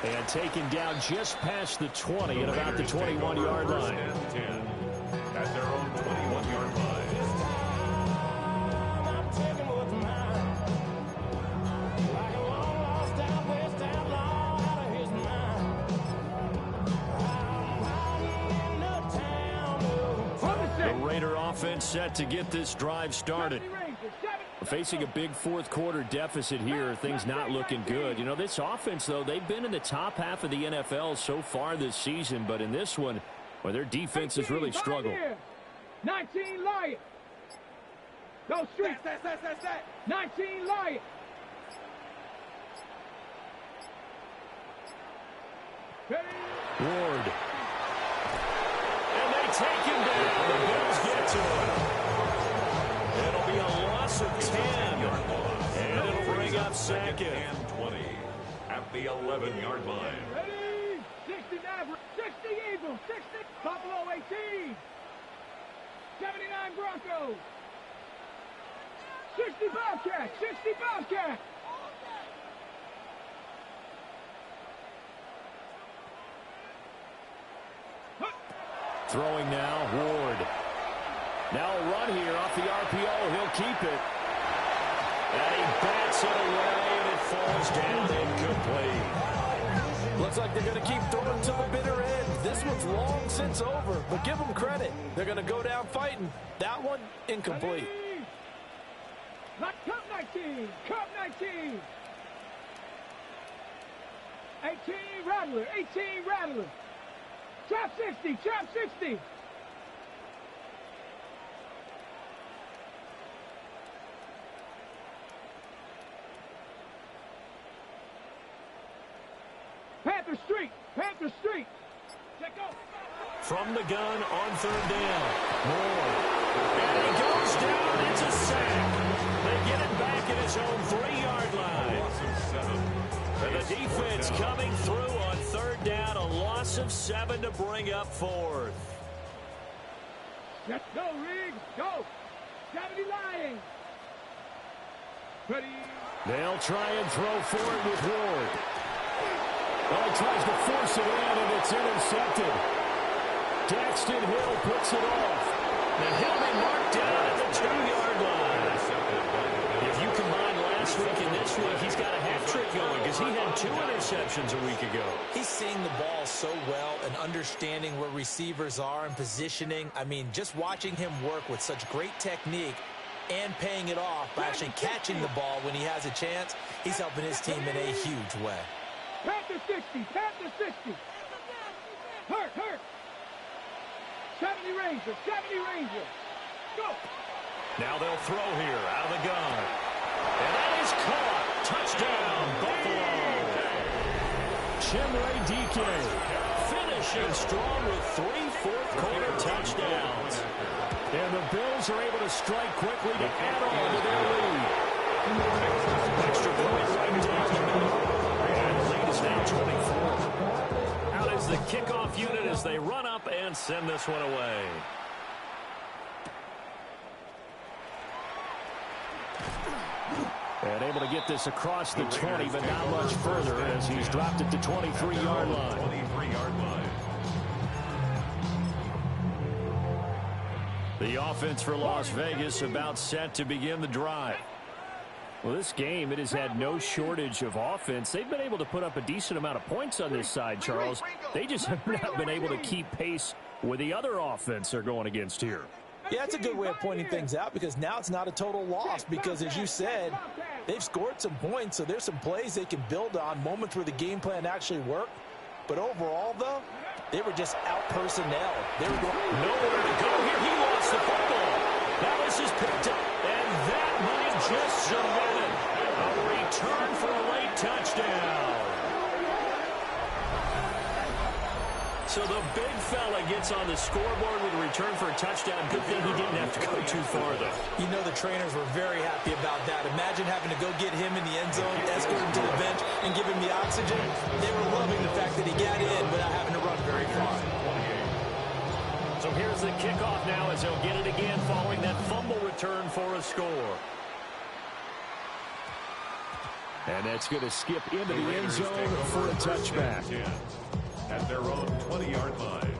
And taken down just past the 20 at about the 21-yard line. At their own 21-yard line. The Raider offense set to get this drive started. Facing a big fourth-quarter deficit here, things not looking good. You know, this offense, though, they've been in the top half of the NFL so far this season, but in this one, well, their defense has really struggled. 19 Lion. Go street. 19 Lion. Ward. And they take him down. The Bills get to him. It'll be a loss of 10. And it'll bring up second. And 20 at the 11-yard line. Ready? 60 Maverick. 60 Eagles. 60 Buffalo 18. 79 Broncos. 60 Bobcats. 60 Bobcats. Throwing now, Ward. Now a run here off the RPO. He'll keep it. And he bats it away, and it falls down incomplete. Looks like they're going to keep throwing to the bitter end. This one's long since over, but give them credit. They're going to go down fighting. That one, incomplete. Cup 19. Cup 19. 18 Rattler. 18 Rattler. Trap 60. Trap 60. Panther Street. Panther Street. Check out. From the gun on third down. Moore. And he goes down. It's a sack. They get it back at his own 3-yard line. And the defense coming through on third down. A loss of 7 to bring up fourth. Let's go, Riggs. Go. 70 Lions. Ready. They'll try and throw forward with Ward. Well, he tries to force it in, and it's intercepted. Daxton Hill puts it off. And he'll be marked down at the 2-yard line. If you combine last week and this week, he's got a hat trick going because he had 2 interceptions a week ago. He's seeing the ball so well and understanding where receivers are and positioning. I mean, just watching him work with such great technique and paying it off by actually catching the ball when he has a chance, he's helping his team in a huge way. Panther 60. Panther 60. Hurt. 70 Ranger. 70 Ranger. Go. Now they'll throw here out of the gun. And that is caught. Touchdown, Buffalo. Chimere DK finishing strong with 3 fourth-quarter touchdowns. And the Bills are able to strike quickly to add on to their lead. Extra point right down the middle. And the lead is now 24. Out is the kickoff unit as they run up and send this one away. And able to get this across the 20, but not much further as he's dropped it to 23-yard line. 23-yard line. The offense for Las Vegas about set to begin the drive. Well, this game, it has had no shortage of offense. They've been able to put up a decent amount of points on this side, Charles. They just have not been able to keep pace with the other offense they're going against here. Yeah, that's a good way of pointing things out because now it's not a total loss because, as you said, they've scored some points, so there's some plays they can build on, moments where the game plan actually worked. But overall, though, they were just out-personnel. They were going nowhere to go here. He lost the football. Now this is picked up, and that might just submit it. A return for a late touchdown. So the big fella gets on the scoreboard with a return for a touchdown. Good thing he didn't have to go too far, though. You know the trainers were very happy about that. Imagine having to go get him in the end zone, escort him to the bench, and give him the oxygen. They were loving the fact that he got in without having to run very far. So here's the kickoff now as he'll get it again following that fumble return for a score. And that's going to skip into the end zone for a touchback. At their own 20-yard line.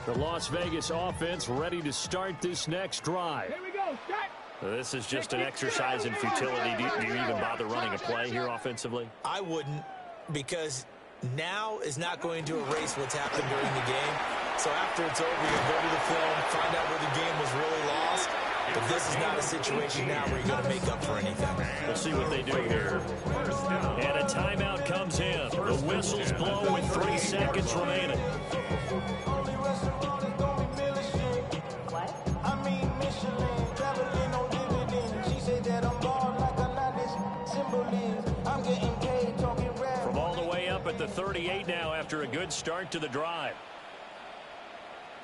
The Las Vegas offense ready to start this next drive. Here we go. Start. This is just an exercise in futility. Do you even bother running a play here offensively? I wouldn't, because now is not going to erase what's happened during the game. So after it's over, you'll go to the film, find out where the game was really lost. But this is not a situation now where you're going to make up for anything. We'll see what they do here. And a timeout comes in. The whistles blow with 3 seconds remaining. From all the way up at the 38 now after a good start to the drive.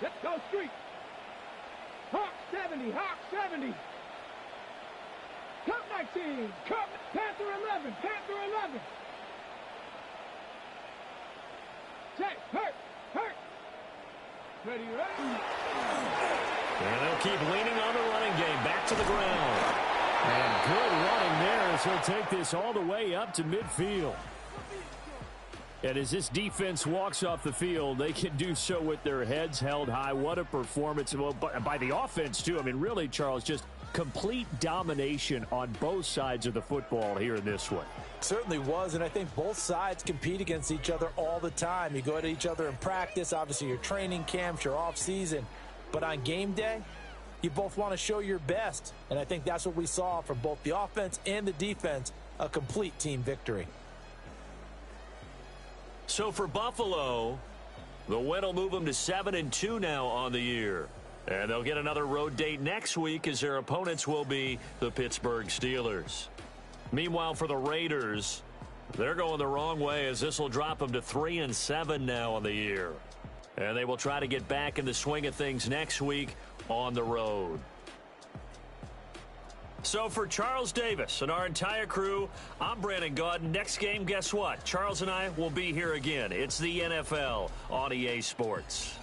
Let's go, Street. Hawk 70, Hawk 70. Cup 19, Cup, Panther 11, Panther 11. Set. Hurt. Hurt. Ready, ready. And they'll keep leaning on the running game. Back to the ground. And good running there as he'll take this all the way up to midfield. And as this defense walks off the field, they can do so with their heads held high. What a performance. Well, by the offense, too. I mean, really, Charles, just complete domination on both sides of the football here in this one. Certainly was, and I think both sides compete against each other all the time. You go at each other in practice, obviously your training camps, your off-season. But on game day, you both want to show your best. And I think that's what we saw from both the offense and the defense, a complete team victory. So for Buffalo, the win will move them to 7-2 now on the year. And they'll get another road date next week as their opponents will be the Pittsburgh Steelers. Meanwhile, for the Raiders, they're going the wrong way as this will drop them to 3-7 now on the year. And they will try to get back in the swing of things next week on the road. So for Charles Davis and our entire crew, I'm Brandon Gaudin. Next game, guess what? Charles and I will be here again. It's the NFL on EA Sports.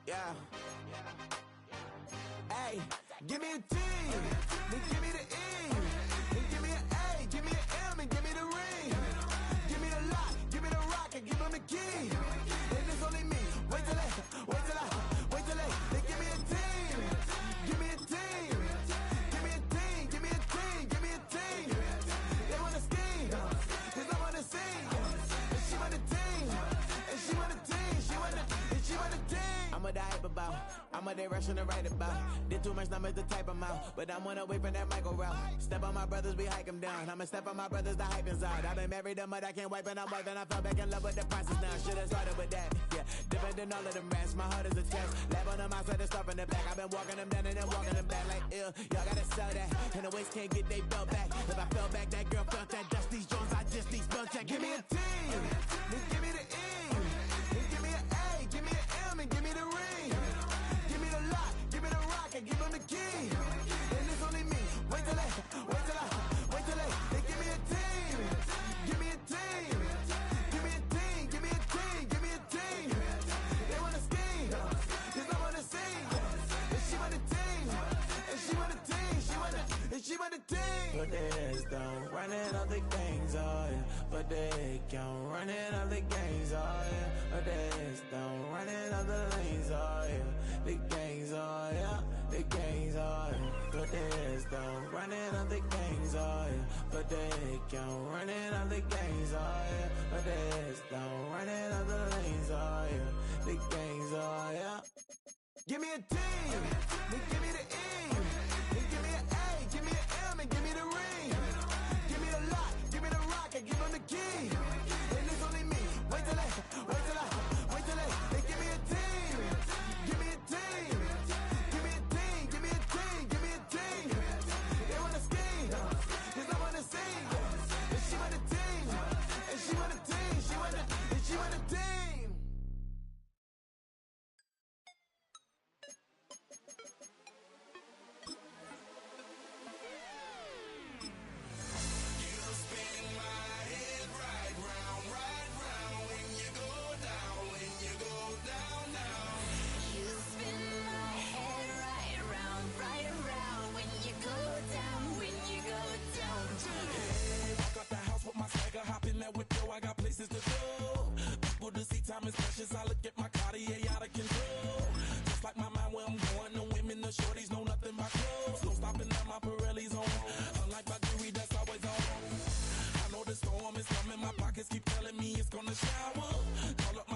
Yeah. Hey, give me a T, then give me the E, then give me an A, give me an M, and give me the ring. Give me the lock, give me the rock, and give them the key. And it's only me. Wait till they, they give me a team. Give me a team. Give me a team, give me a team, give me a team. They wanna scheme, cause I wanna sing. And she want a team, and she want a team, she want a team. I'm a die hype about, I'm a direction to write about. Did too much numbers to type them out, but I'm one away from that micro route. Step on my brothers, we hike them down. I'ma step on my brothers, the hype inside. I've been married them, but I can't wipe and I'm wiping. I fell back in love with the process now. Should've started with that, yeah. Different than all of them rats, my heart is a test. Lab on them outside, the stuff in the back. I've been walking them down and then walking them back like, ew. Y'all gotta sell that, and the waist can't get they belt back. If I fell back, that girl felt that. Dust these Jones, I just need spell check. Give me a T, then give me the E, then give me an A, give me an M, and give me the ring. Give me the lock, give me the rock, and give them the key. And it's only me. Wait till they give me a team. Give me a team. Give me a team, give me a team, give me a team. They wanna scheme, cause I wanna sing. And she want a team, and she want a team, she want a team. Put their heads down, running all the gangs, oh yeah. But they count, running all the gangs, oh yeah. Put their heads down, running all the lanes, oh yeah. The gangs, oh yeah. The gangs, oh yeah. Put their heads down, running all the gangs, oh yeah. But they count, running all the gangs, oh yeah. Put their heads down, running all the lanes, oh yeah. The gangs, oh yeah. Give me a T, then give me the E, then give me an A, give me an M, and give me the ring. Give me the lock, give me the rock, and give them the key. And it's only me. Wait till they give me a team. Give me a team. Give me a team, give me a team, give me a team. They wanna scheme, cause I wanna sing. And she want a team, and she want a team, she want a team. Hop in that window, I got places to go. People to see, time is precious. I look at my Cartier out of control. Just like my mind where I'm going. The women, the shorties know nothing but clothes. No stopping at my Pirelli's on. Unlike my jewelry, that's always on. I know the storm is coming. My pockets keep telling me it's gonna shower. Call her